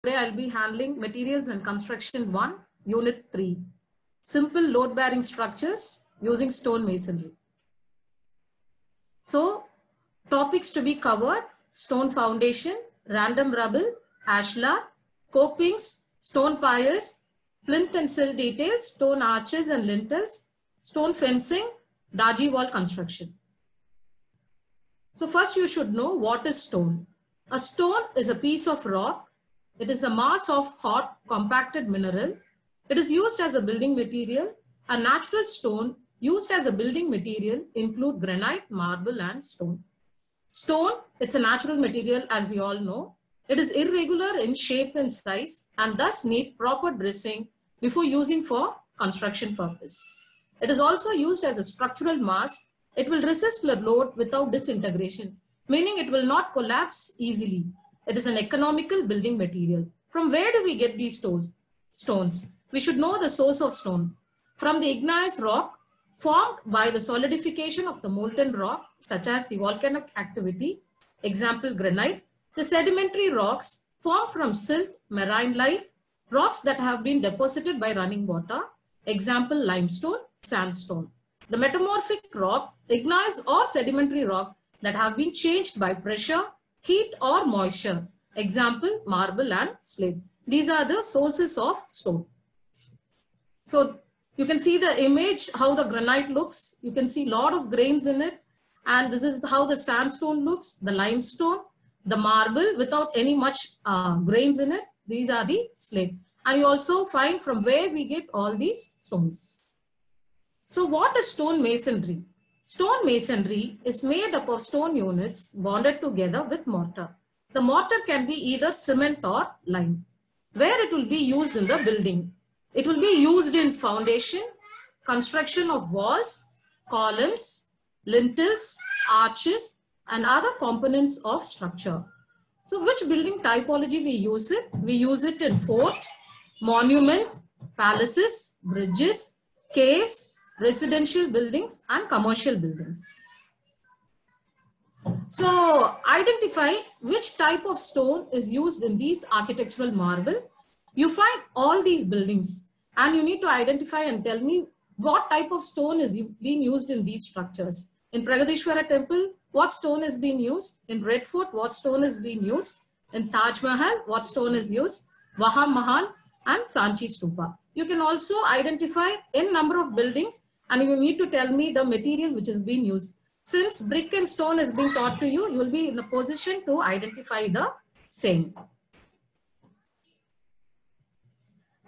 Today I'll be handling materials and construction 1, unit 3. Simple load bearing structures using stone masonry. So topics to be covered: stone foundation, random rubble, ashlar, copings, stone piers, plinth and sill details, stone arches and lintels, stone fencing, daji wall construction. So first you should know what is stone. A stone is a piece of rock. It is a mass of hot, compacted mineral. It is used as a building material. A natural stone used as a building material include granite, marble, and stone. Stone, it's a natural material as we all know. It is irregular in shape and size and thus need proper dressing before using for construction purpose. It is also used as a structural mass. It will resist the load without disintegration, meaning it will not collapse easily. It is an economical building material. From where do we get these stones? We should know the source of stone. From the igneous rock formed by the solidification of the molten rock, such as the volcanic activity, example granite, the sedimentary rocks formed from silt, marine life, rocks that have been deposited by running water, example limestone, sandstone. The metamorphic rock, igneous or sedimentary rock that have been changed by pressure, heat or moisture, example marble and slate. These are the sources of stone. So you can see the image, how the granite looks. You can see a lot of grains in it. And this is how the sandstone looks, the limestone, the marble without any much grains in it. These are the slate. And you also find from where we get all these stones. So what is stone masonry? Stone masonry is made up of stone units bonded together with mortar. The mortar can be either cement or lime. Where it will be used in the building? It will be used in foundation, construction of walls, columns, lintels, arches, and other components of structure. So which building typology we use it? We use it in fort, monuments, palaces, bridges, caves, residential buildings and commercial buildings. So identify which type of stone is used in these architectural marble. You find all these buildings and you need to identify and tell me what type of stone is being used in these structures. In Pragadishwara temple, what stone is being used? In Red Fort, what stone is being used? In Taj Mahal, what stone is used? Vaham Mahal and Sanchi Stupa. You can also identify n number of buildings and you need to tell me the material which is being used. Since brick and stone is being taught to you, you will be in the position to identify the same.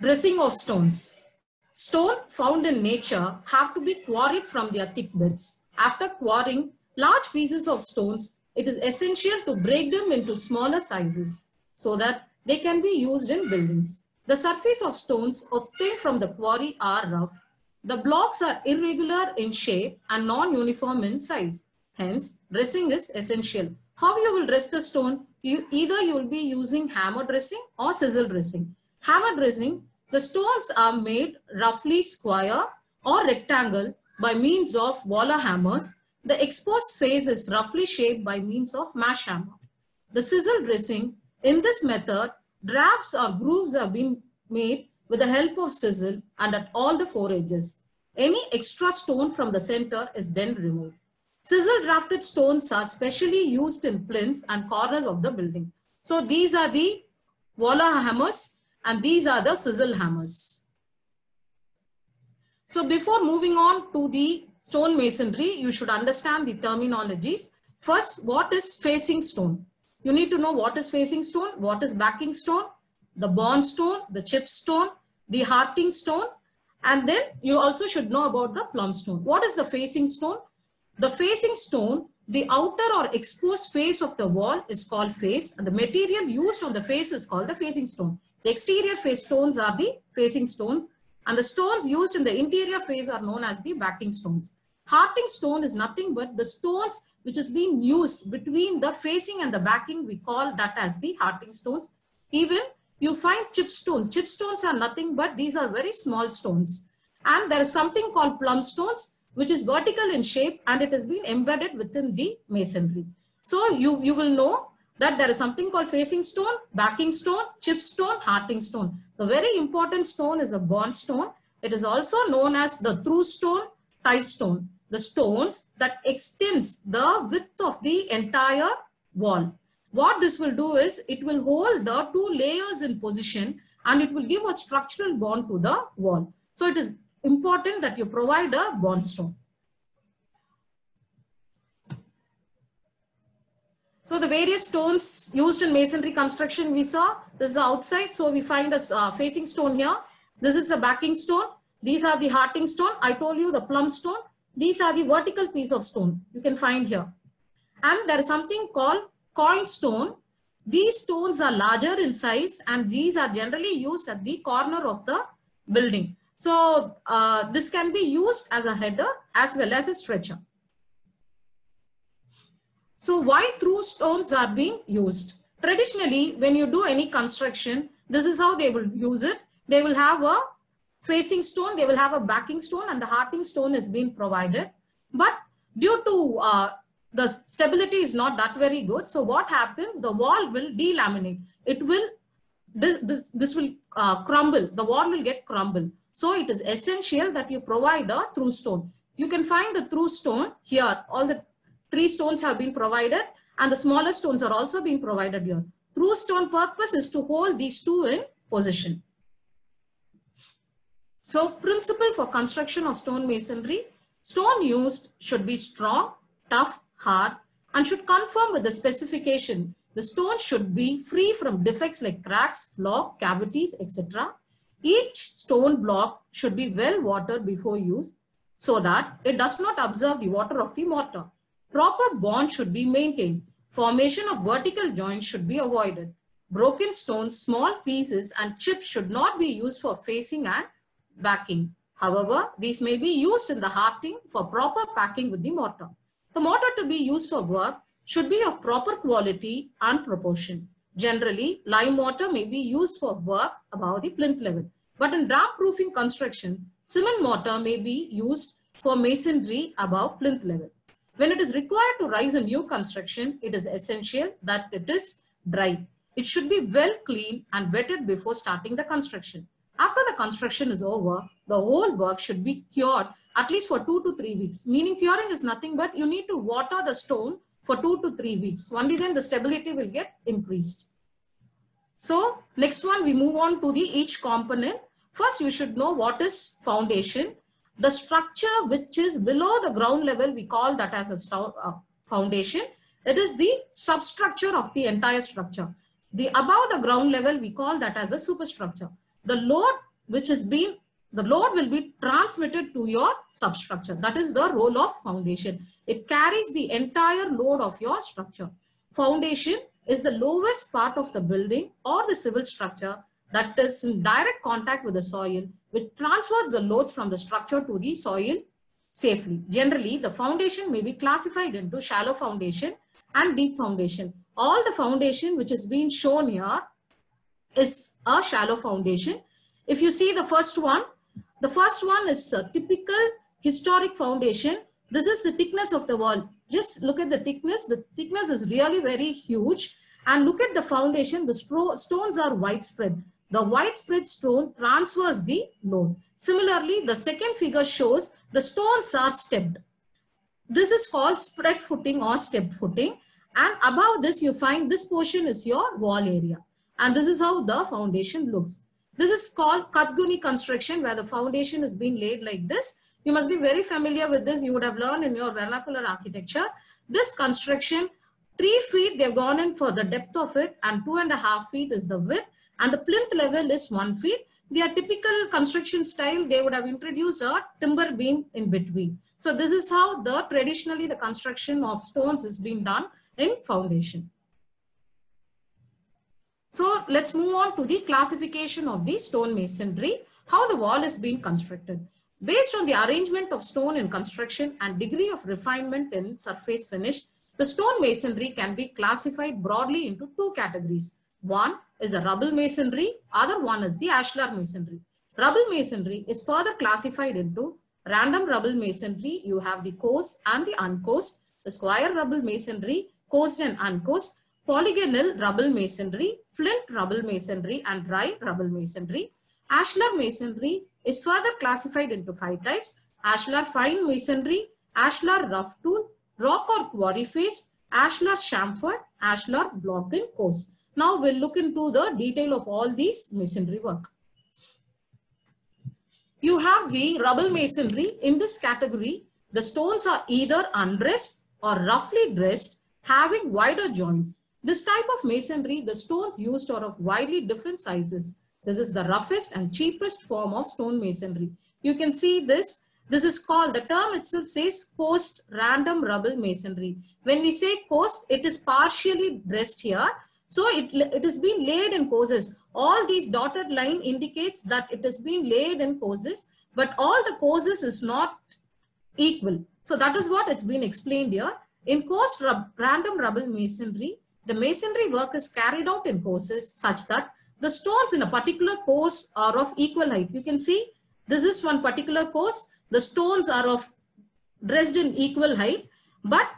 Dressing of stones. Stone found in nature have to be quarried from their thick beds. After quarrying large pieces of stones, it is essential to break them into smaller sizes so that they can be used in buildings. The surface of stones obtained from the quarry are rough. The blocks are irregular in shape and non-uniform in size. Hence, dressing is essential. How you will dress the stone? Either you will be using hammer dressing or chisel dressing. Hammer dressing, the stones are made roughly square or rectangle by means of Waller hammers. The exposed face is roughly shaped by means of mash hammer. The chisel dressing, in this method, drafts or grooves are being made with the help of chisel and at all the four edges. Any extra stone from the center is then removed. Chisel drafted stones are specially used in plinths and corners of the building. So these are the Waller hammers and these are the chisel hammers. So before moving on to the stone masonry, you should understand the terminologies. First, what is facing stone? You need to know what is facing stone, what is backing stone, the bond stone, the chip stone, the hearting stone, and then you also should know about the plumb stone. What is the facing stone? The facing stone, the outer or exposed face of the wall is called face, and the material used on the face is called the facing stone. The exterior face stones are the facing stone, and the stones used in the interior face are known as the backing stones. Hearting stone is nothing but the stones which is being used between the facing and the backing. We call that as the hearting stones. Even you find chip stones. Chip stones are nothing but these are very small stones. And there is something called plumb stones, which is vertical in shape and it has been embedded within the masonry. So you will know that there is something called facing stone, backing stone, chip stone, hearting stone. The very important stone is a bond stone. It is also known as the through stone, tie stone. The stones that extends the width of the entire wall. What this will do is it will hold the two layers in position and it will give a structural bond to the wall. So it is important that you provide a bond stone. So the various stones used in masonry construction we saw. This is the outside. So we find a facing stone here. This is a backing stone. These are the hearting stone. I told you the plumb stone. These are the vertical piece of stone you can find here. And there is something called coin stone. These stones are larger in size and these are generally used at the corner of the building. So this can be used as a header as well as a stretcher. So why through stones are being used? Traditionally, when you do any construction, this is how they will use it. They will have a facing stone, they will have a backing stone, and the hearting stone is being provided. But due to the stability is not that very good, so what happens? The wall will delaminate. It will, this will crumble. The wall will get crumbled. So it is essential that you provide a through stone. You can find the through stone here. All the 3 stones have been provided and the smaller stones are also being provided here. Through stone purpose is to hold these 2 in position. So principle for construction of stone masonry, stone used should be strong, tough, hard and should conform with the specification. The stone should be free from defects like cracks, flaw, cavities, etc. Each stone block should be well watered before use so that it does not absorb the water of the mortar. Proper bond should be maintained. Formation of vertical joints should be avoided. Broken stones, small pieces and chips should not be used for facing and backing. However, these may be used in the hearting for proper packing with the mortar. The mortar to be used for work should be of proper quality and proportion. Generally, lime mortar may be used for work above the plinth level. But in damp proofing construction, cement mortar may be used for masonry above plinth level. When it is required to raise a new construction, it is essential that it is dry. It should be well cleaned and wetted before starting the construction. After the construction is over, the whole work should be cured at least for 2 to 3 weeks. Meaning curing is nothing but you need to water the stone for 2 to 3 weeks. Only then the stability will get increased. So next one, we move on to the each component. First, you should know what is foundation. The structure which is below the ground level, we call that as a foundation. It is the substructure of the entire structure. The above the ground level, we call that as a superstructure. The load will be transmitted to your substructure. That is the role of foundation. It carries the entire load of your structure. Foundation is the lowest part of the building or the civil structure that is in direct contact with the soil, which transfers the loads from the structure to the soil safely. Generally, the foundation may be classified into shallow foundation and deep foundation. All the foundation which is being shown here is a shallow foundation. If you see the first one is a typical historic foundation. This is the thickness of the wall. Just look at the thickness. The thickness is really very huge. And look at the foundation. The stones are widespread. The widespread stone transfers the load. Similarly, the second figure shows the stones are stepped. This is called spread footing or stepped footing. And above this, you find this portion is your wall area. And this is how the foundation looks. This is called Kadguni construction, where the foundation is being laid like this. You must be very familiar with this. You would have learned in your vernacular architecture. This construction, 3 feet they've gone in for the depth of it and 2.5 feet is the width. And the plinth level is 1 feet. Their typical construction style, they would have introduced a timber beam in between. So this is how traditionally the construction of stones is being done in foundation. So let's move on to the classification of the stone masonry, how the wall is being constructed. Based on the arrangement of stone in construction and degree of refinement in surface finish, the stone masonry can be classified broadly into 2 categories. One is a rubble masonry, other one is the ashlar masonry. Rubble masonry is further classified into random rubble masonry. You have the coarse and the uncoarse. The square rubble masonry, coarse and uncoarse. polygonal rubble masonry, flint rubble masonry, and dry rubble masonry. Ashlar masonry is further classified into 5 types: ashlar fine masonry, ashlar rough tool, rock or quarry face, ashlar chamfered, ashlar block and coarse. Now we'll look into the detail of all these masonry work. You have the rubble masonry. In this category, the stones are either undressed or roughly dressed, having wider joints. This type of masonry, the stones used are of widely different sizes. This is the roughest and cheapest form of stone masonry. You can see this. This is called, the term itself says coarse random rubble masonry. When we say coarse, it is partially dressed here. So it is being laid in courses. All these dotted line indicates that it is being laid in courses, but all the courses is not equal. So that is what it's been explained here. In coarse random rubble masonry, the masonry work is carried out in courses such that the stones in a particular course are of equal height. You can see this is one particular course. The stones are of dressed in equal height, but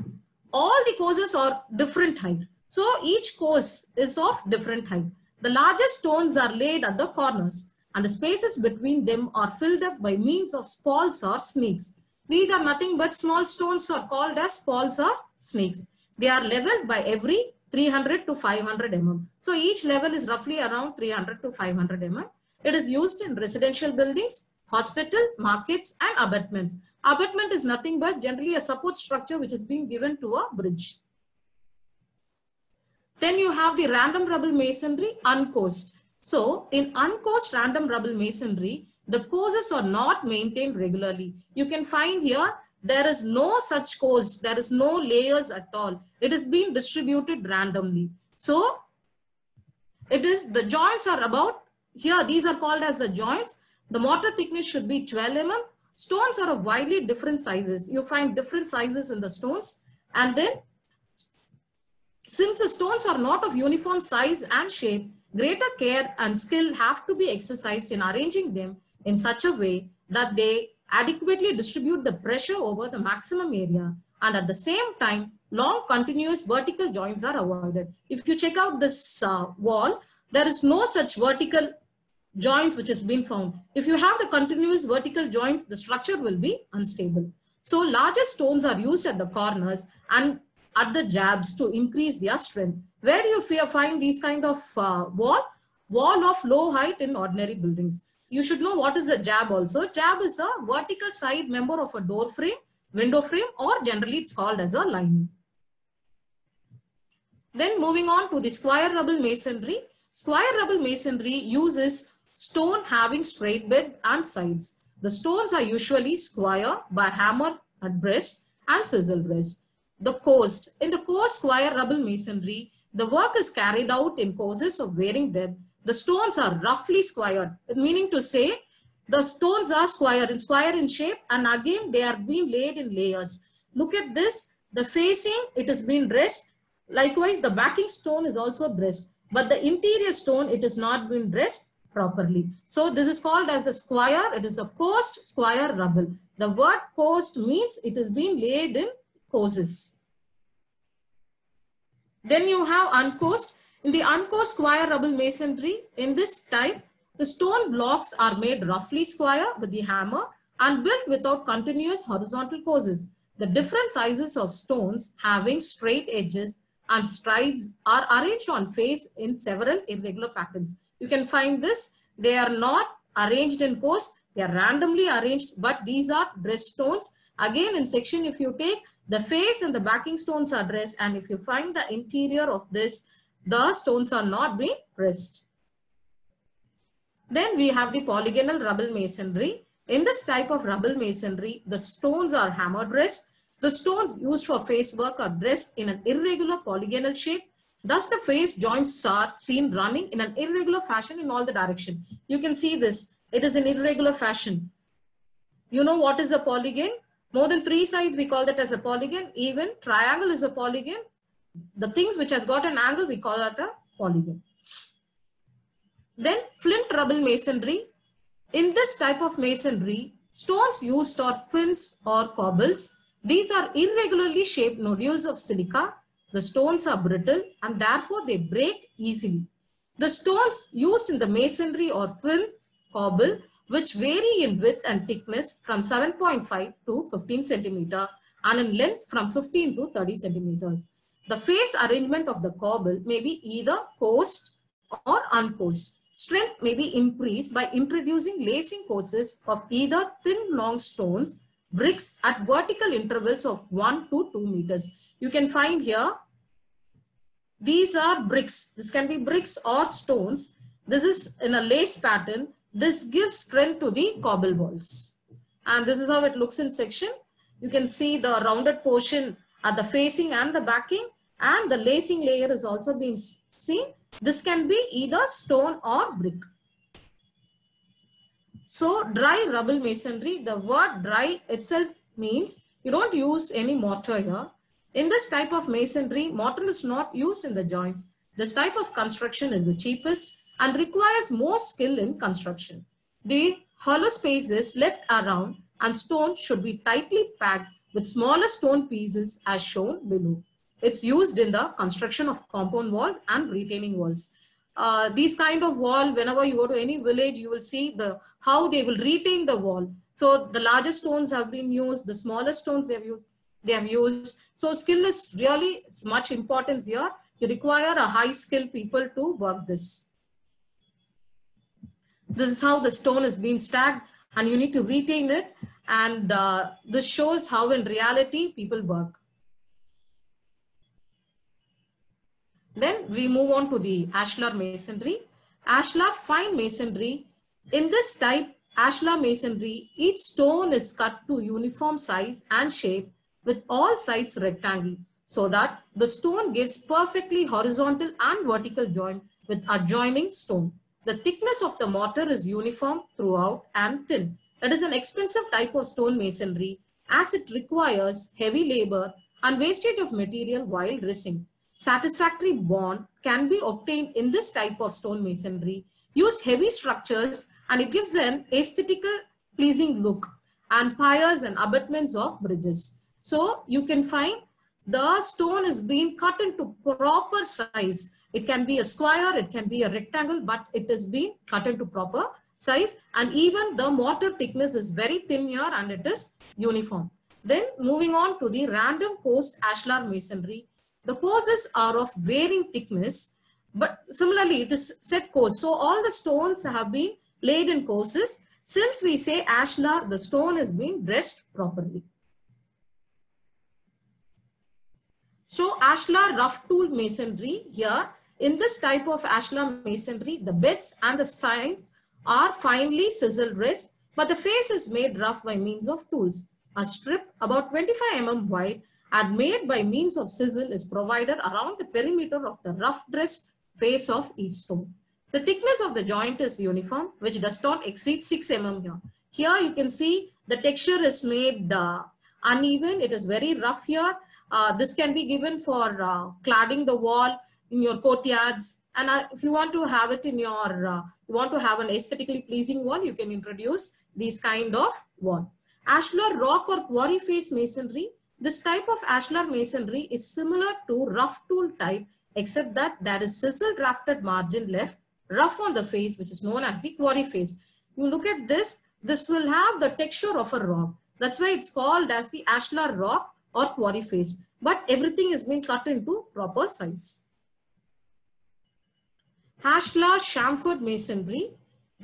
all the courses are different height. So each course is of different height. The largest stones are laid at the corners, and the spaces between them are filled up by means of spalls or snakes. These are nothing but small stones are called as spalls or snakes. They are leveled by every 300 to 500 mm. So each level is roughly around 300 to 500 mm. It is used in residential buildings, hospital, markets, and abutments. Abutment is nothing but generally a support structure which is being given to a bridge. Then you have the random rubble masonry, uncoursed. So in uncoursed random rubble masonry, the courses are not maintained regularly. You can find here, there is no such course, there is no layers at all. It is being distributed randomly. So it is, the joints are about, here these are called as the joints. The mortar thickness should be 12 mm. Stones are of widely different sizes. You find different sizes in the stones. And then, since the stones are not of uniform size and shape, greater care and skill have to be exercised in arranging them in such a way that they adequately distribute the pressure over the maximum area, and at the same time, long continuous vertical joints are avoided. If you check out this wall, there is no such vertical joints which has been found. If you have the continuous vertical joints, the structure will be unstable. So larger stones are used at the corners and at the jabs to increase their strength. Where do you find these kind of wall of low height in ordinary buildings? You should know what is a jab also. Jab is a vertical side member of a door frame, window frame, or generally it's called as a lining. Then moving on to the square rubble masonry. Square rubble masonry uses stone having straight bed and sides. The stones are usually square by hammer at breast and chisel rest. The coursed. In the coursed square rubble masonry, the work is carried out in courses of varying depth. The stones are roughly squared, meaning to say the stones are square in shape, and again they are being laid in layers. Look at this, the facing, it has been dressed. Likewise, the backing stone is also dressed, but the interior stone, it has not been dressed properly. So this is called as the square. It is a coursed square rubble. The word coursed means it is being laid in courses. Then you have uncoursed. In the uncoursed square rubble masonry, in this type, the stone blocks are made roughly square with the hammer and built without continuous horizontal courses. The different sizes of stones having straight edges and strides are arranged on face in several irregular patterns. You can find this. They are not arranged in course. They are randomly arranged, but these are dressed stones. Again, in section, if you take the face and the backing stones are dressed, and if you find the interior of this, the stones are not being pressed. Then we have the polygonal rubble masonry. In this type of rubble masonry, the stones are hammer dressed. The stones used for face work are dressed in an irregular polygonal shape. Thus, the face joints are seen running in an irregular fashion in all the direction. You can see this. It is in irregular fashion. You know what is a polygon? More than 3 sides, we call that as a polygon. Even triangle is a polygon. The things which has got an angle, we call that a polygon. Then flint rubble masonry. In this type of masonry, stones used are flints or cobbles. These are irregularly shaped nodules of silica. The stones are brittle and therefore they break easily. The stones used in the masonry or flint cobble, which vary in width and thickness from 7.5 to 15 centimeter and in length from 15 to 30 centimeters. The face arrangement of the cobble may be either coarse or uncoarsed. Strength may be increased by introducing lacing courses of either thin long stones, bricks at vertical intervals of 1 to 2 meters. You can find here, these are bricks. This can be bricks or stones. This is in a lace pattern. This gives strength to the cobble walls. And this is how it looks in section. You can see the rounded portion at the facing and the backing, and the lacing layer is also being seen. This can be either stone or brick. So dry rubble masonry, the word dry itself means you don't use any mortar here. In this type of masonry, mortar is not used in the joints. This type of construction is the cheapest and requires more skill in construction. The hollow spaces left around and stone should be tightly packed with smaller stone pieces as shown below. It's used in the construction of compound walls and retaining walls. These kind of wall, whenever you go to any village, you will see how they will retain the wall. So the larger stones have been used, the smaller stones they have used. So skill is really, it's much important here. You require a high skill people to work this. This is how the stone is being stacked and you need to retain it. And this shows how in reality people work. Then we move on to the ashlar masonry. Ashlar fine masonry. In this type, ashlar masonry, each stone is cut to uniform size and shape with all sides rectangle so that the stone gives perfectly horizontal and vertical joint with adjoining stone. The thickness of the mortar is uniform throughout and thin. That is an expensive type of stone masonry as it requires heavy labor and wastage of material while dressing. Satisfactory bond can be obtained in this type of stone masonry. Used heavy structures and it gives an aesthetical pleasing look and piers and abutments of bridges. So you can find the stone is being cut into proper size. It can be a square, it can be a rectangle, but it is being cut into proper size, and even the mortar thickness is very thin here and it is uniform. Then moving on to the random course ashlar masonry. The courses are of varying thickness, but similarly it is set course. So all the stones have been laid in courses. Since we say ashlar, the stone is being dressed properly. So ashlar rough tool masonry here. In this type of ashlar masonry, the beds and the sides are finely chiseled dressed, but the face is made rough by means of tools. A strip about 25 mm wide and made by means of chisel is provided around the perimeter of the rough dressed face of each stone. The thickness of the joint is uniform, which does not exceed 6 mm here. Here you can see the texture is made uneven. It is very rough here. This can be given for cladding the wall in your courtyards. And if you want to have it in your, you want to have an aesthetically pleasing wall, you can introduce these kind of wall. Ashlar rock or quarry face masonry. This type of ashlar masonry is similar to rough tool type, except that there is chisel drafted margin left rough on the face, which is known as the quarry face. You look at this, this will have the texture of a rock. That's why it's called as the ashlar rock or quarry face. But everything is being cut into proper size. Ashlar chamfered masonry.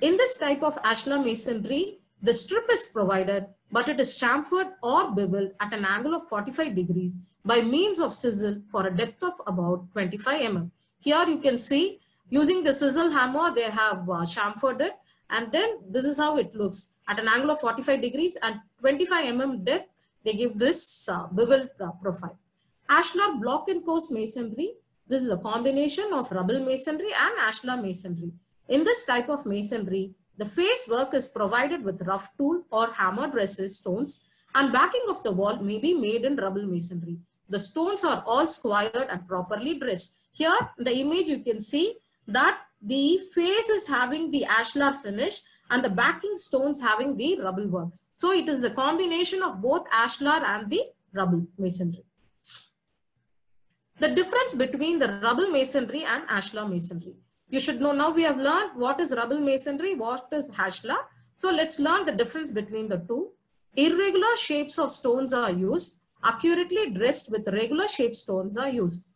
In this type of ashlar masonry, the strip is provided, but it is chamfered or beveled at an angle of 45 degrees by means of chisel for a depth of about 25 mm. Here you can see using the chisel hammer, they have chamfered it, and then this is how it looks at an angle of 45 degrees and 25 mm depth. They give this beveled profile. Ashlar block and course masonry. This is a combination of rubble masonry and ashlar masonry. In this type of masonry, the face work is provided with rough tool or hammered resist stones, and backing of the wall may be made in rubble masonry. The stones are all squared and properly dressed. Here in the image you can see that the face is having the ashlar finish and the backing stones having the rubble work. So it is a combination of both ashlar and the rubble masonry. The difference between the rubble masonry and ashlar masonry. You should know, now we have learned what is rubble masonry, what is ashlar. So let's learn the difference between the two. Irregular shapes of stones are used. Accurately dressed with regular shaped stones are used.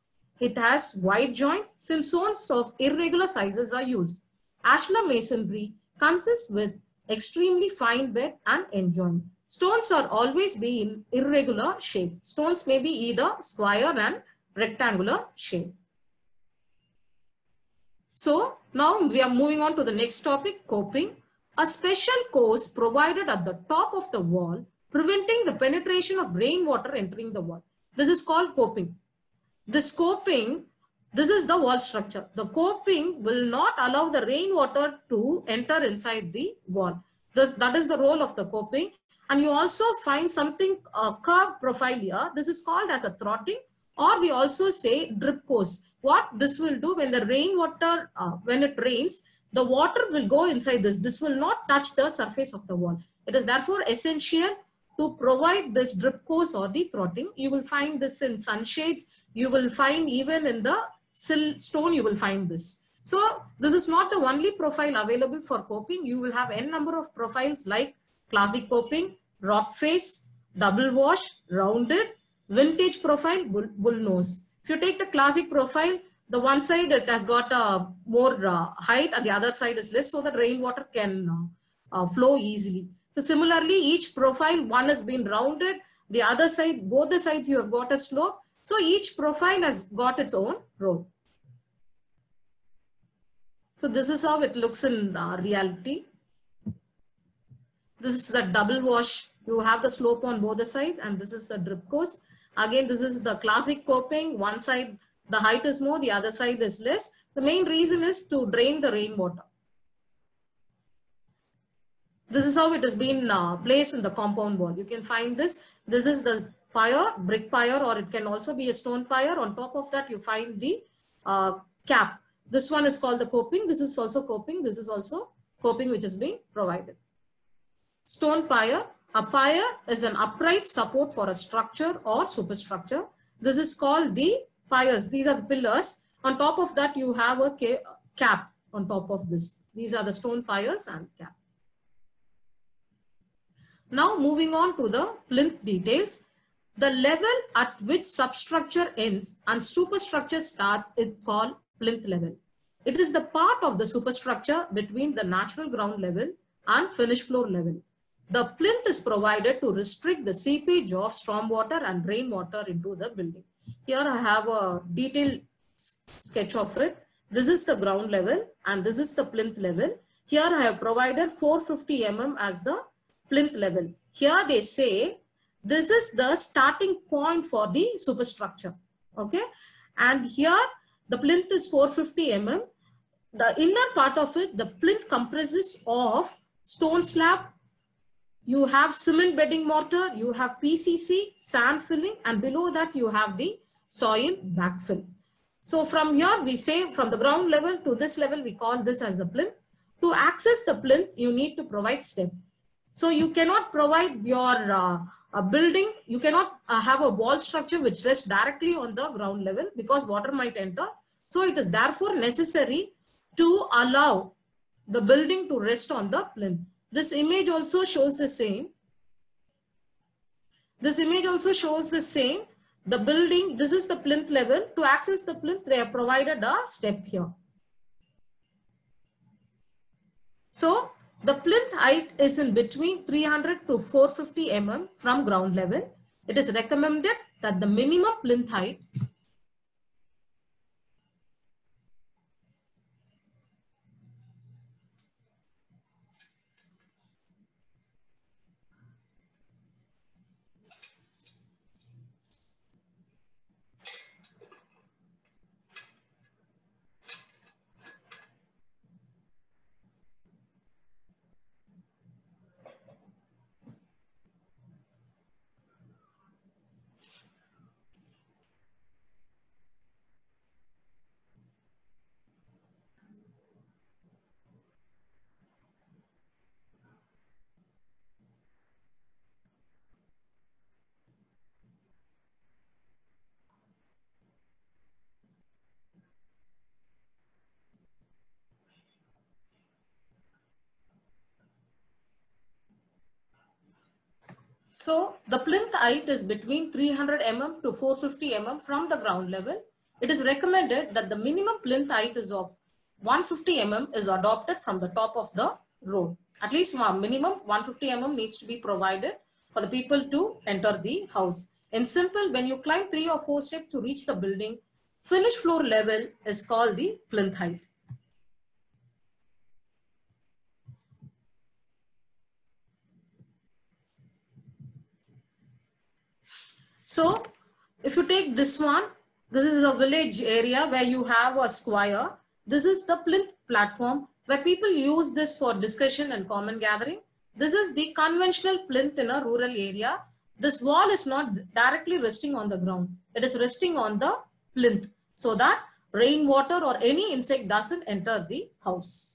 It has wide joints since stones of irregular sizes are used. Ashlar masonry consists with extremely fine bed and end joint. Stones are always be in irregular shape. Stones may be either square and rectangular shape. So now we are moving on to the next topic, coping. A special course provided at the top of the wall, preventing the penetration of rainwater entering the wall. This is called coping. This coping, this is the wall structure. The coping will not allow the rainwater to enter inside the wall. That is the role of the coping. And you also find something, a curved profile here. This is called as a throtting, or we also say drip course. What this will do when the rainwater, when it rains, the water will go inside this. This will not touch the surface of the wall. It is therefore essential to provide this drip course or the throtting. You will find this in sunshades. You will find even in the sill stone, you will find this. So this is not the only profile available for coping. You will have n number of profiles like classic coping, rock face, double wash, rounded, vintage profile, bull nose. If you take the classic profile, the one side it has got a more height and the other side is less, so that rainwater can flow easily. So similarly, each profile, one has been rounded, the other side, both the sides you have got a slope. So each profile has got its own role. So this is how it looks in reality. This is the double wash. You have the slope on both the sides, and this is the drip course. Again, this is the classic coping. One side, the height is more, the other side is less. The main reason is to drain the rainwater. This is how it has been placed in the compound wall. You can find this. This is the pyre, brick pyre, or it can also be a stone pyre. On top of that, you find the cap. This one is called the coping. This is also coping. This is also coping which is being provided. Stone pyre. A pyre is an upright support for a structure or superstructure. This is called the pyres. These are the pillars. On top of that, you have a cap on top of this. These are the stone pyres and cap. Now moving on to the plinth details. The level at which substructure ends and superstructure starts is called plinth level. It is the part of the superstructure between the natural ground level and finished floor level. The plinth is provided to restrict the seepage of stormwater and rainwater into the building. Here I have a detailed sketch of it. This is the ground level and this is the plinth level. Here I have provided 450 mm as the plinth level. Here they say this is the starting point for the superstructure. Okay. And here the plinth is 450 mm. The inner part of it, the plinth comprises of stone slab. You have cement bedding mortar, you have PCC, sand filling, and below that you have the soil backfill. So from here we say from the ground level to this level, we call this as the plinth. To access the plinth, you need to provide step. So you cannot provide your building, you cannot have a wall structure which rests directly on the ground level because water might enter. So it is therefore necessary to allow the building to rest on the plinth. This image also shows the same. This image also shows the same. The building, this is the plinth level. To access the plinth, they have provided a step here. So the plinth height is in between 300 to 450 mm from ground level. It is recommended that the minimum plinth height So the plinth height is between 300 mm to 450 mm from the ground level. It is recommended that the minimum plinth height is of 150 mm is adopted from the top of the road. At least minimum 150 mm needs to be provided for the people to enter the house. In simple, when you climb 3 or 4 steps to reach the building, finished floor level is called the plinth height. So if you take this one, this is a village area where you have a square. This is the plinth platform where people use this for discussion and common gathering. This is the conventional plinth in a rural area. This wall is not directly resting on the ground. It is resting on the plinth so that rainwater or any insect doesn't enter the house.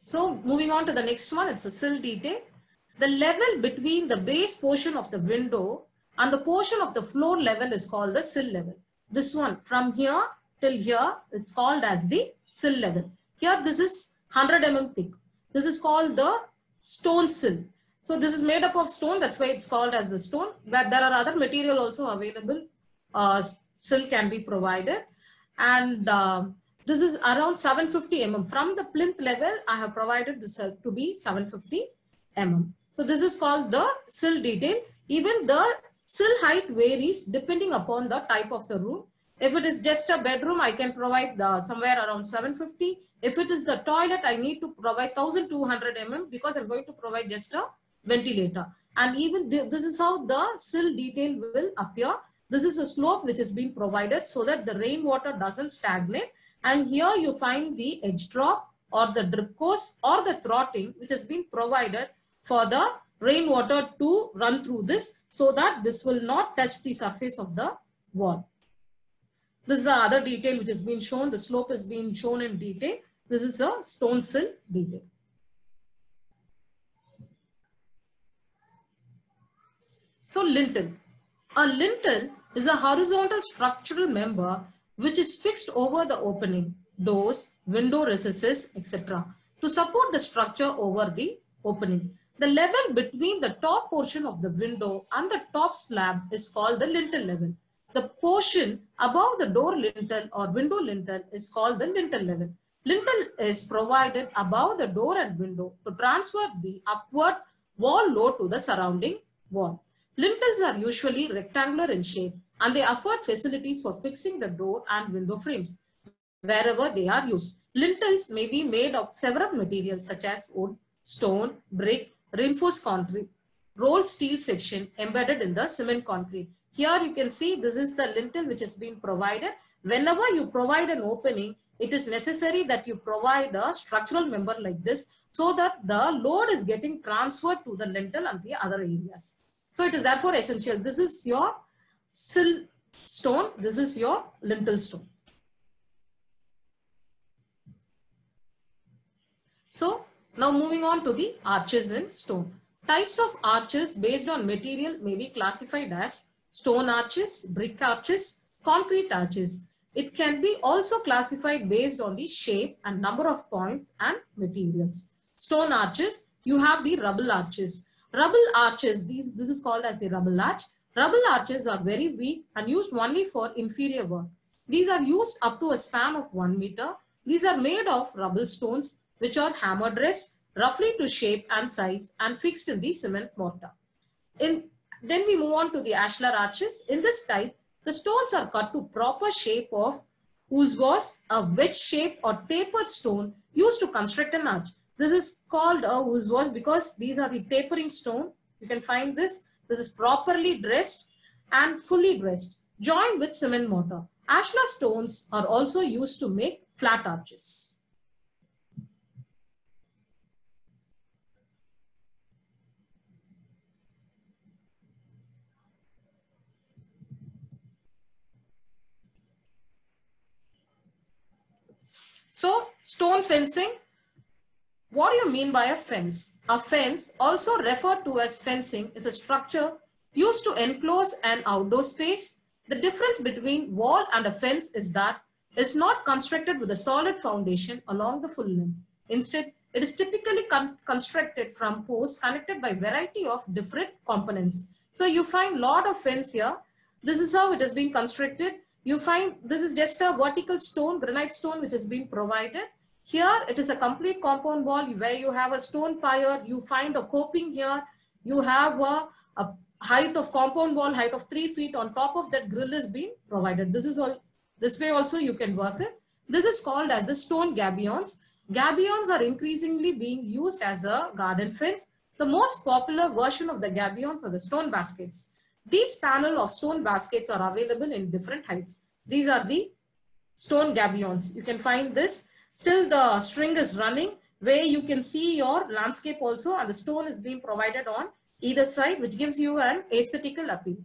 So moving on to the next one, it's a sill detail. The level between the base portion of the window and the portion of the floor level is called the sill level. This one from here till here, it's called as the sill level. Here this is 100 mm thick. This is called the stone sill. So this is made up of stone, that's why it's called as the stone. But there are other material also available. Sill can be provided. And this is around 750 mm. From the plinth level, I have provided this to be 750 mm. So this is called the sill detail. Even the sill height varies depending upon the type of the room. If it is just a bedroom, I can provide somewhere around 750. If it is the toilet, I need to provide 1200 mm because I'm going to provide just a ventilator. And even this is how the sill detail will appear. This is a slope which is being provided so that the rainwater doesn't stagnate. And here you find the edge drop or the drip course or the throtting which has been provided for the rainwater to run through this so that this will not touch the surface of the wall. This is the other detail which has been shown. The slope is being shown in detail. This is a stone sill detail. So lintel. A lintel is a horizontal structural member which is fixed over the opening, doors, window recesses, etc. to support the structure over the opening. The level between the top portion of the window and the top slab is called the lintel level. The portion above the door lintel or window lintel is called the lintel level. Lintel is provided above the door and window to transfer the upward wall load to the surrounding wall. Lintels are usually rectangular in shape and they afford facilities for fixing the door and window frames wherever they are used. Lintels may be made of several materials such as wood, stone, brick, reinforced concrete, rolled steel section embedded in the cement concrete. Here you can see this is the lintel which has been provided. Whenever you provide an opening, it is necessary that you provide a structural member like this so that the load is getting transferred to the lintel and the other areas. So it is therefore essential. This is your sill stone. This is your lintel stone. So now moving on to the arches in stone. Types of arches based on material may be classified as stone arches, brick arches, concrete arches. It can be also classified based on the shape and number of points and materials. Stone arches, you have the rubble arches. Rubble arches, this is called as the rubble arch. Rubble arches are very weak and used only for inferior work. These are used up to a span of 1 meter. These are made of rubble stones which are hammer dressed roughly to shape and size and fixed in the cement mortar. Then we move on to the ashlar arches. In this type, the stones are cut to proper shape of whose was a wedge-shaped or tapered stone used to construct an arch. This is called a whose was because these are the tapering stone. You can find this. This is properly dressed and fully dressed, joined with cement mortar. Ashlar stones are also used to make flat arches. So, stone fencing. What do you mean by a fence? A fence, also referred to as fencing, is a structure used to enclose an outdoor space. The difference between wall and a fence is that it's not constructed with a solid foundation along the full length. Instead, It is typically constructed from posts connected by variety of different components. So you find lot of fence here. This is how it has been constructed. You find this is just a vertical stone, granite stone, which has been provided. Here it is a complete compound wall where you have a stone pier. You find a coping here. You have a height of compound wall, height of 3 feet. On top of that, grill is being provided. This is all. This way also you can work it. This is called as the stone gabions. Gabions are increasingly being used as a garden fence. The most popular version of the gabions are the stone baskets. These panel of stone baskets are available in different heights. These are the stone gabions. You can find this. Still the string is running where you can see your landscape also, and the stone is being provided on either side, which gives you an aesthetical appeal.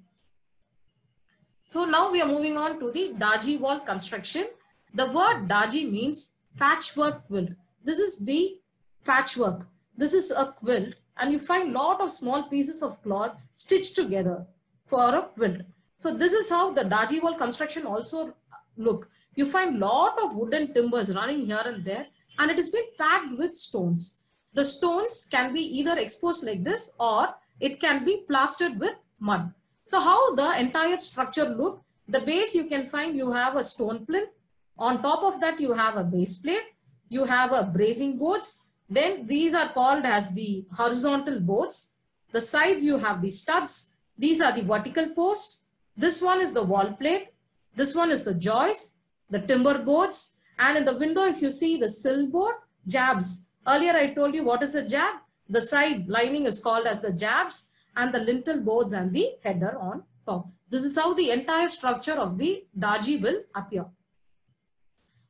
So now we are moving on to the daji wall construction. The word daji means patchwork quilt. This is the patchwork. This is a quilt, and you find lot of small pieces of cloth stitched together for a quilt. So this is how the daji wall construction also look. You find lot of wooden timbers running here and there, and it has been packed with stones. The stones can be either exposed like this, or it can be plastered with mud. So how the entire structure look? The base you can find you have a stone plinth. On top of that you have a base plate. You have a bracing boards. Then these are called as the horizontal boards. The sides you have the studs. These are the vertical posts. This one is the wall plate. This one is the joist, the timber boards. And in the window, if you see the sill board, jabs. Earlier I told you what is a jab. The side lining is called as the jabs, and the lintel boards and the header on top. This is how the entire structure of the daji will appear.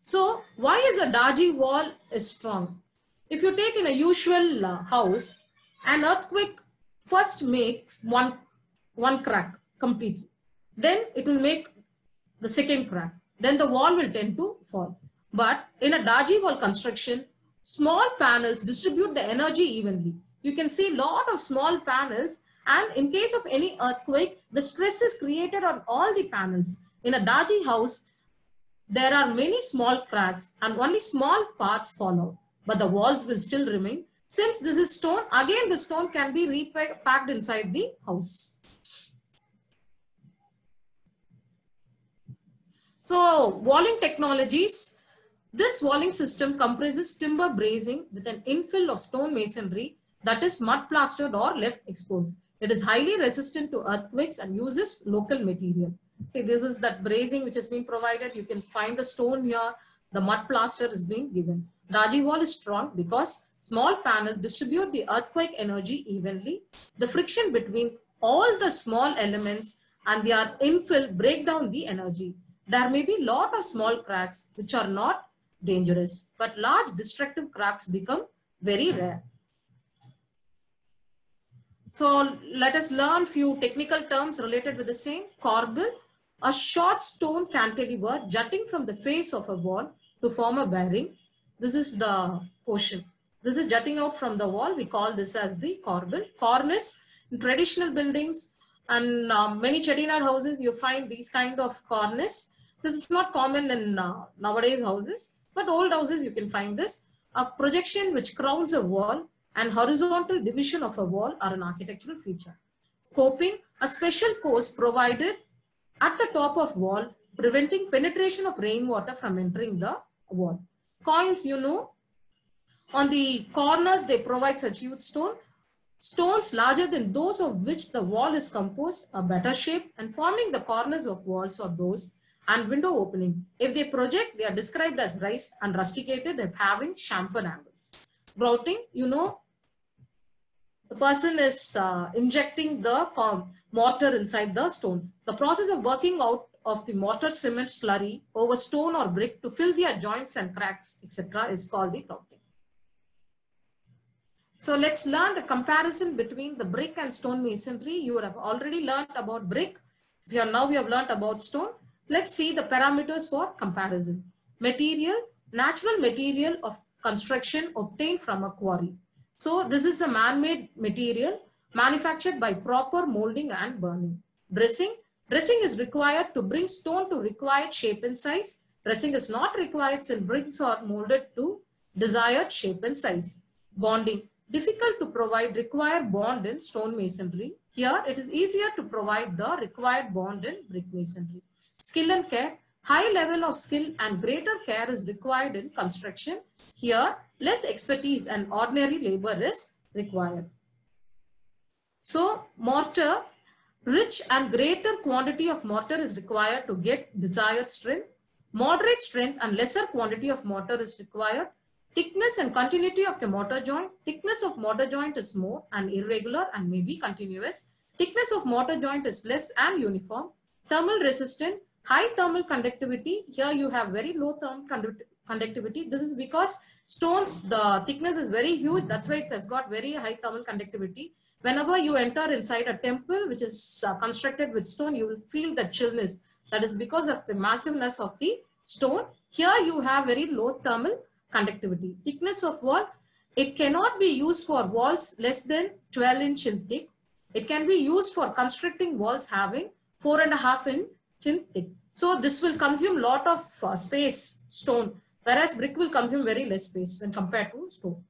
So why is a daji wall is strong? If you take in a usual house, an earthquake first makes one crack completely. Then it will make the second crack. Then the wall will tend to fall. But in a daji wall construction, small panels distribute the energy evenly. You can see a lot of small panels, and in case of any earthquake, the stress is created on all the panels. In a daji house, there are many small cracks and only small parts fall out, but the walls will still remain. Since this is stone, again the stone can be repacked inside the house. So walling technologies. This walling system comprises timber bracing with an infill of stone masonry that is mud plastered or left exposed. It is highly resistant to earthquakes and uses local material. See, this is that bracing which has been provided. You can find the stone here. The mud plaster is being given. Daji wall is strong because small panels distribute the earthquake energy evenly. The friction between all the small elements and their infill break down the energy. There may be a lot of small cracks which are not dangerous, but large destructive cracks become very rare. So let us learn few technical terms related with the same. Corbel, a short stone cantilever jutting from the face of a wall to form a bearing. This is the portion. This is jutting out from the wall. We call this as the corbel. Cornice, in traditional buildings and many Chettinad houses, you find these kind of cornice. This is not common in nowadays houses, but old houses you can find this. A projection which crowns a wall and horizontal division of a wall are an architectural feature. Coping, a special post provided at the top of wall, preventing penetration of rainwater from entering the wall. Coins, you know, on the corners they provide such huge stone. Stones larger than those of which the wall is composed are better shaped and forming the corners of walls or doors and window opening. If they project, they are described as raised and rusticated and having chamfered angles. Grouting, you know, the person is injecting the mortar inside the stone. The process of working out of the mortar cement slurry over stone or brick to fill their joints and cracks, etc. is called the grouting. So let's learn the comparison between the brick and stone masonry. You would have already learned about brick. Now we have learned about stone. Let's see the parameters for comparison. Material, natural material of construction obtained from a quarry. So this is a man-made material manufactured by proper molding and burning. Dressing, dressing is required to bring stone to required shape and size. Dressing is not required since bricks are molded to desired shape and size. Bonding. Difficult to provide required bond in stone masonry. Here, it is easier to provide the required bond in brick masonry. Skill and care. High level of skill and greater care is required in construction. Here, less expertise and ordinary labor is required. So, mortar, rich and greater quantity of mortar is required to get desired strength. Moderate strength and lesser quantity of mortar is required. Thickness and continuity of the mortar joint. Thickness of mortar joint is more and irregular and may be continuous. Thickness of mortar joint is less and uniform. Thermal resistant, high thermal conductivity. Here you have very low thermal conductivity. This is because stones, the thickness is very huge. That's why it has got very high thermal conductivity. Whenever you enter inside a temple which is constructed with stone, you will feel the chillness. That is because of the massiveness of the stone. Here you have very low thermal conductivity. Thickness of wall, it cannot be used for walls less than 12 inch in thick. It can be used for constructing walls having 4.5 inch in thick. So this will consume lot of space, stone, whereas brick will consume very less space when compared to stone.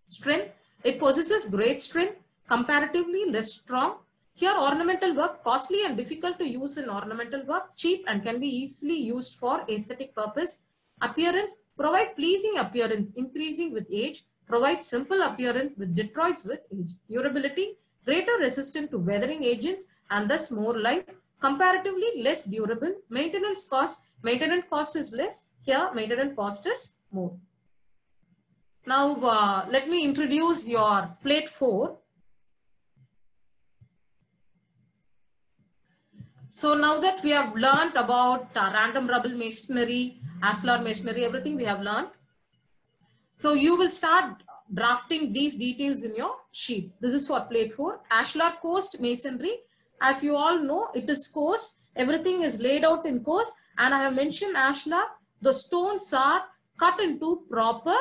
Strength, it possesses great strength, comparatively less strong. Here ornamental work, costly and difficult to use in ornamental work, cheap and can be easily used for aesthetic purpose. Appearance, provide pleasing appearance, increasing with age, provide simple appearance with detroits with age. Durability, greater resistant to weathering agents and thus more life, comparatively less durable. Maintenance cost is less, here maintenance cost is more. Now let me introduce your plate 4. So now that we have learned about random rubble masonry, ashlar masonry, everything we have learned. So you will start drafting these details in your sheet. This is for plate 4. Ashlar coast masonry. As you all know, it is coast. Everything is laid out in coast. And I have mentioned ashlar. The stones are cut into proper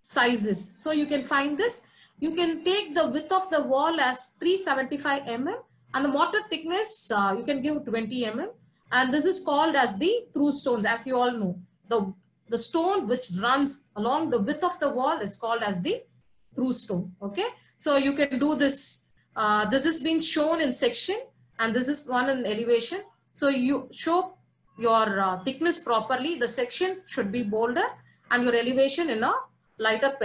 sizes. So you can find this. You can take the width of the wall as 375 mm. And the mortar thickness, you can give 20 mm. And this is called as the through stone. As you all know, the stone which runs along the width of the wall is called as the through stone. Okay. So you can do this. This is being shown in section and this is one in elevation. So you show your thickness properly. The section should be bolder and your elevation in a lighter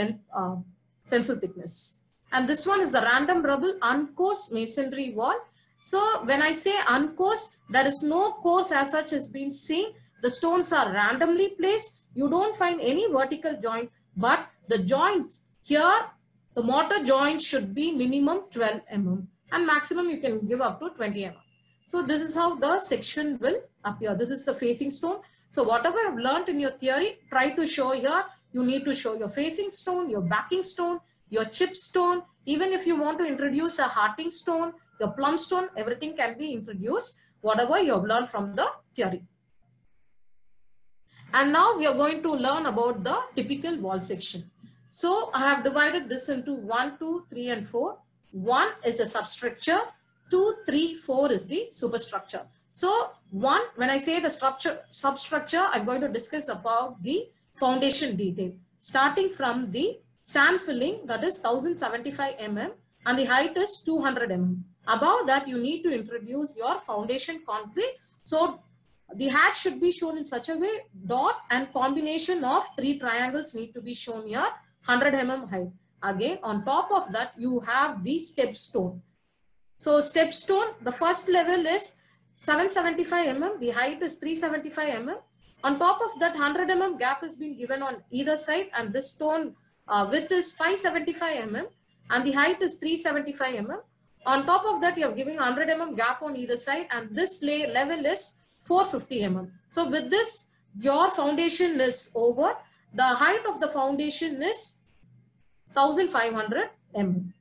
pencil thickness. And this one is the random rubble uncourse masonry wall. So when I say uncourse, there is no course as such has been seen. The stones are randomly placed. You don't find any vertical joint, but the joints here, the mortar joint should be minimum 12 mm and maximum you can give up to 20 mm. So this is how the section will appear. This is the facing stone. So whatever I've learned in your theory, try to show here. You need to show your facing stone, your backing stone, your chip stone. Even if you want to introduce a hearting stone, your plum stone, everything can be introduced, whatever you have learned from the theory. And now we are going to learn about the typical wall section. So I have divided this into 1, 2, 3 and 4. 1 is the substructure, 2, 3, 4 is the superstructure. So 1, when I say the substructure, I'm going to discuss about the foundation detail. Starting from the sand filling, that is 1075 mm and the height is 200 mm. Above that, you need to introduce your foundation concrete. So the hat should be shown in such a way, dot and combination of 3 triangles need to be shown here, 100 mm height. Again, on top of that, you have the step stone. So step stone, the first level is 775 mm, the height is 375 mm. On top of that, 100 mm gap has been given on either side and this stone width is 575 mm and the height is 375 mm. On top of that, you are giving 100 mm gap on either side and this level is 450 mm. So with this, your foundation is over. The height of the foundation is 1500 mm.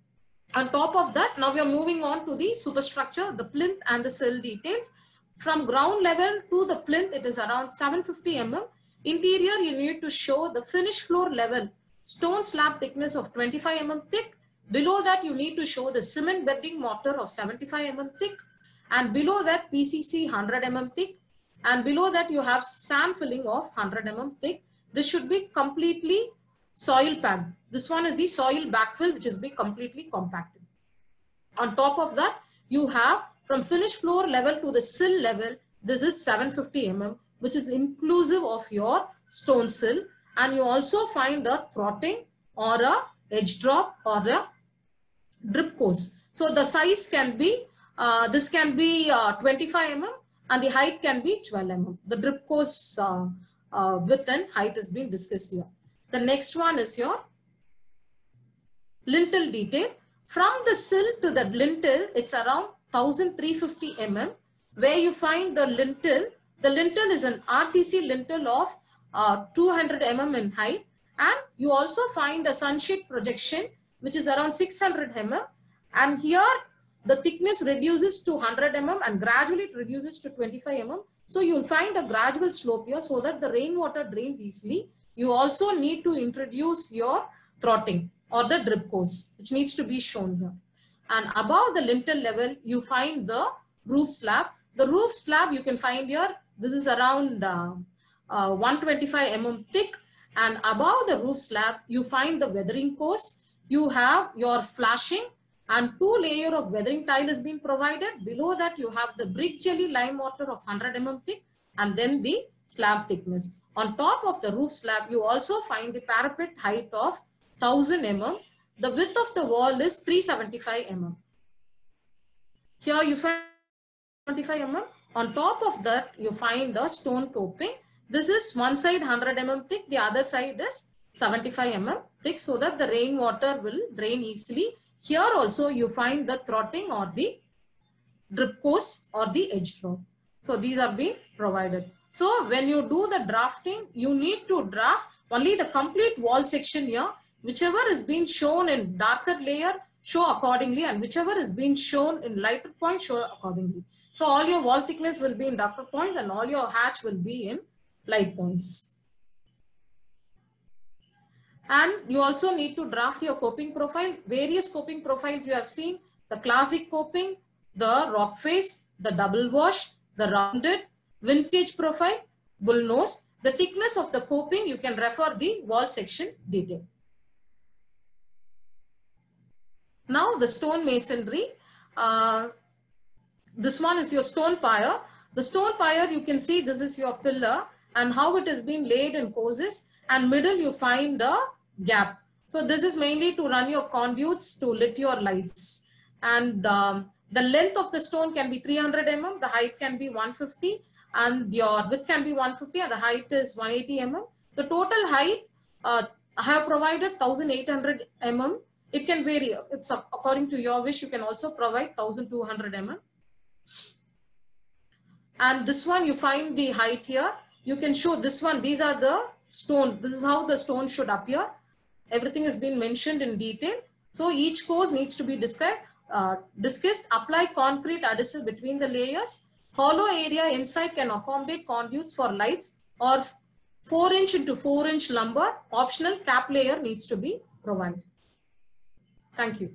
On top of that, now we are moving on to the superstructure, the plinth and the sill details. From ground level to the plinth, it is around 750 mm. Interior, you need to show the finished floor level, stone slab thickness of 25 mm thick. Below that, you need to show the cement bedding mortar of 75 mm thick. And below that, PCC 100 mm thick. And below that, you have sand filling of 100 mm thick. This should be completely soil pad. This one is the soil backfill, which is being completely compacted. On top of that, you have from finished floor level to the sill level, this is 750 mm, which is inclusive of your stone sill. And you also find a throtting or a edge drop or a drip course. So the size can be, this can be 25 mm and the height can be 12 mm. The drip course width and height is being discussed here. The next one is your lintel detail. From the sill to the lintel, it's around 1350 mm, where you find the lintel. The lintel is an RCC lintel of 200 mm in height, and you also find a sunshade projection, which is around 600 mm. And here the thickness reduces to 100 mm and gradually it reduces to 25 mm. So you'll find a gradual slope here so that the rainwater drains easily. You also need to introduce your throtting or the drip course, which needs to be shown here. And above the lintel level, you find the roof slab. The roof slab you can find here, this is around 125 mm thick. And above the roof slab, you find the weathering course. You have your flashing and 2 layers of weathering tile has been provided. Below that, you have the brick jelly lime mortar of 100 mm thick and then the slab thickness. On top of the roof slab, you also find the parapet height of 1000 mm. The width of the wall is 375 mm. Here you find 25 mm. On top of that, you find a stone coping. This is one side 100 mm thick, the other side is 75 mm thick, so that the rainwater will drain easily. Here also you find the throtting or the drip course or the edge drop. So these are being provided. So when you do the drafting, you need to draft only the complete wall section here. Whichever is being shown in darker layer, show accordingly, and whichever is being shown in lighter point, show accordingly. So all your wall thickness will be in darker points and all your hatch will be in light points. And you also need to draft your coping profile. Various coping profiles you have seen: the classic coping, the rock face, the double wash, the rounded, vintage profile, bull nose. The thickness of the coping, you can refer the wall section detail. Now the stone masonry. This one is your stone pier. The stone pier, you can see this is your pillar and how it has been laid in courses, and middle you find a gap. So this is mainly to run your conduits to lit your lights. And the length of the stone can be 300 mm, the height can be 150, and your width can be 150 and the height is 180 mm. The total height, I have provided 1800 mm. It can vary. It's according to your wish. You can also provide 1200 mm. And this one you find the height here. You can show this one. These are the stone. This is how the stone should appear. Everything has been mentioned in detail. So each course needs to be discussed. Apply concrete adhesive between the layers. Hollow area inside can accommodate conduits for lights, or 4" into 4" lumber. Optional cap layer needs to be provided. Thank you.